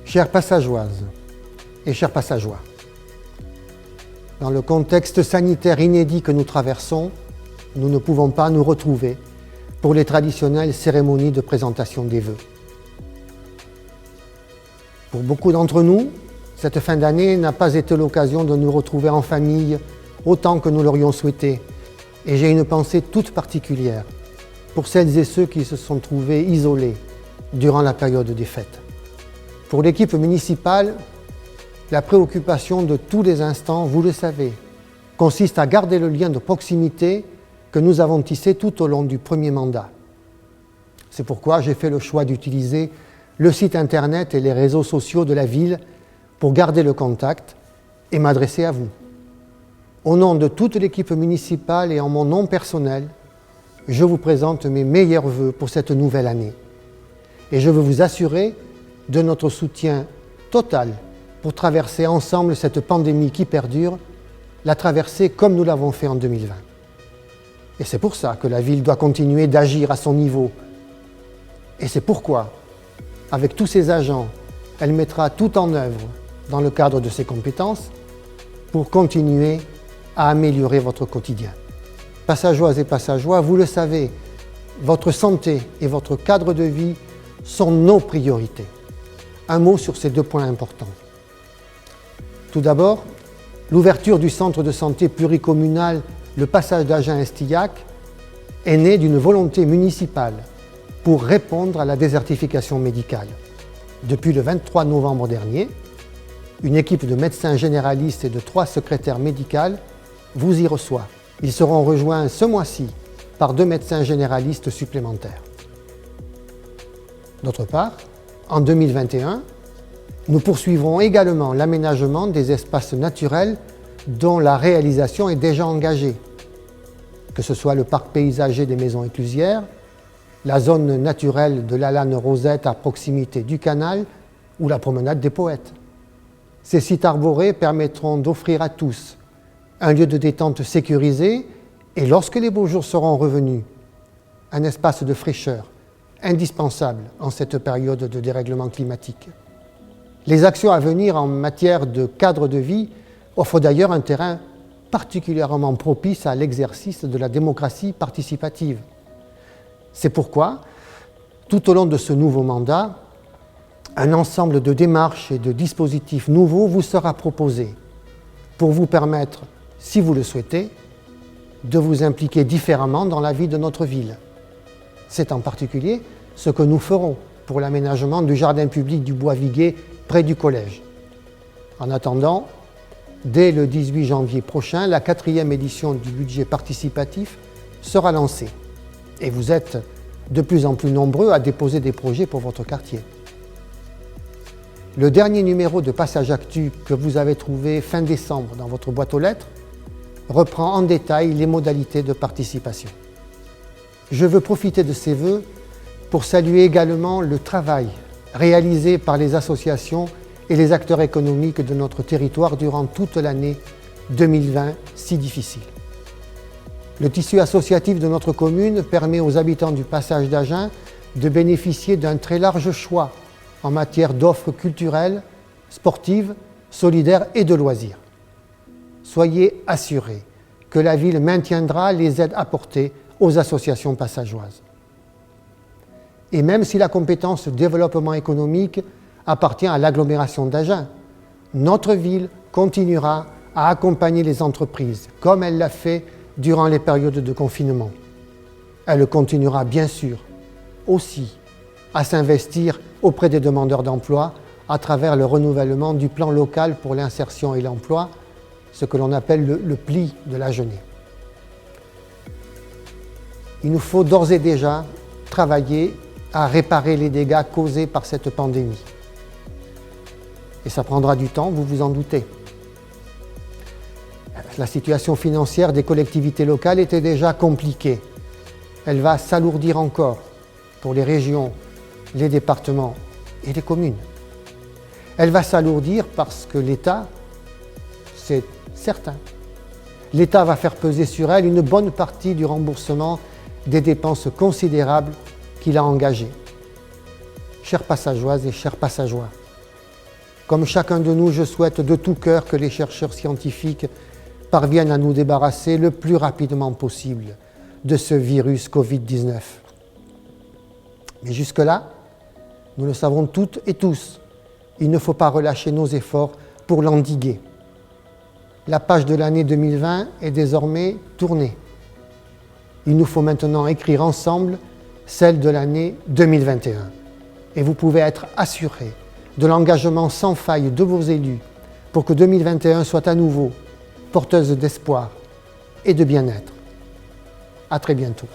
Chères passageoises et chers passageois, dans le contexte sanitaire inédit que nous traversons, nous ne pouvons pas nous retrouver pour les traditionnelles cérémonies de présentation des vœux. Pour beaucoup d'entre nous, cette fin d'année n'a pas été l'occasion de nous retrouver en famille autant que nous l'aurions souhaité. Et j'ai une pensée toute particulière pour celles et ceux qui se sont trouvés isolés durant la période des fêtes. Pour l'équipe municipale, la préoccupation de tous les instants, vous le savez, consiste à garder le lien de proximité que nous avons tissé tout au long du premier mandat. C'est pourquoi j'ai fait le choix d'utiliser le site internet et les réseaux sociaux de la ville pour garder le contact et m'adresser à vous. Au nom de toute l'équipe municipale et en mon nom personnel, je vous présente mes meilleurs vœux pour cette nouvelle année. Et je veux vous assurer de notre soutien total pour traverser ensemble cette pandémie qui perdure, la traverser comme nous l'avons fait en 2020. Et c'est pour ça que la ville doit continuer d'agir à son niveau. Et c'est pourquoi, avec tous ses agents, elle mettra tout en œuvre dans le cadre de ses compétences pour continuer à améliorer votre quotidien. Passageoises et passageois, vous le savez, votre santé et votre cadre de vie sont nos priorités. Un mot sur ces deux points importants. Tout d'abord, l'ouverture du centre de santé pluricommunal Le Passage d'Agen-Estillac est née d'une volonté municipale pour répondre à la désertification médicale. Depuis le 23 novembre dernier, une équipe de médecins généralistes et de 3 secrétaires médicales vous y reçoit. Ils seront rejoints ce mois-ci par 2 médecins généralistes supplémentaires. D'autre part, en 2021, nous poursuivrons également l'aménagement des espaces naturels dont la réalisation est déjà engagée, que ce soit le parc paysager des Maisons Éclusières, la zone naturelle de la Lane Rosette à proximité du canal ou la promenade des Poètes. Ces sites arborés permettront d'offrir à tous un lieu de détente sécurisé et, lorsque les beaux jours seront revenus, un espace de fraîcheur indispensable en cette période de dérèglement climatique. Les actions à venir en matière de cadre de vie offrent d'ailleurs un terrain particulièrement propice à l'exercice de la démocratie participative. C'est pourquoi, tout au long de ce nouveau mandat, un ensemble de démarches et de dispositifs nouveaux vous sera proposé pour vous permettre, si vous le souhaitez, de vous impliquer différemment dans la vie de notre ville. C'est en particulier ce que nous ferons pour l'aménagement du jardin public du Bois Viguier près du collège. En attendant, dès le 18 janvier prochain, la 4e édition du budget participatif sera lancée. Et vous êtes de plus en plus nombreux à déposer des projets pour votre quartier. Le dernier numéro de Passage Actu que vous avez trouvé fin décembre dans votre boîte aux lettres reprend en détail les modalités de participation. Je veux profiter de ces vœux pour saluer également le travail réalisé par les associations et les acteurs économiques de notre territoire durant toute l'année 2020 si difficile. Le tissu associatif de notre commune permet aux habitants du Passage d'Agen de bénéficier d'un très large choix en matière d'offres culturelles, sportives, solidaires et de loisirs. Soyez assurés que la ville maintiendra les aides apportées aux associations passageoises. Et même si la compétence développement économique appartient à l'agglomération d'Agen, notre ville continuera à accompagner les entreprises, comme elle l'a fait durant les périodes de confinement. Elle continuera bien sûr aussi à s'investir auprès des demandeurs d'emploi à travers le renouvellement du plan local pour l'insertion et l'emploi, ce que l'on appelle le PLI de l'Agenais. Il nous faut d'ores et déjà travailler à réparer les dégâts causés par cette pandémie. Et ça prendra du temps, vous vous en doutez. La situation financière des collectivités locales était déjà compliquée. Elle va s'alourdir encore pour les régions, les départements et les communes. Elle va s'alourdir parce que l'État, c'est certain, l'État va faire peser sur elle une bonne partie du remboursement des dépenses considérables qu'il a engagées. Chères passageoises et chers passageois, Comme chacun de nous, je souhaite de tout cœur que les chercheurs scientifiques parviennent à nous débarrasser le plus rapidement possible de ce virus Covid-19. Mais jusque-là, nous le savons toutes et tous, il ne faut pas relâcher nos efforts pour l'endiguer. La page de l'année 2020 est désormais tournée. Il nous faut maintenant écrire ensemble celle de l'année 2021. Et vous pouvez être assurés de l'engagement sans faille de vos élus pour que 2021 soit à nouveau porteuse d'espoir et de bien-être. À très bientôt.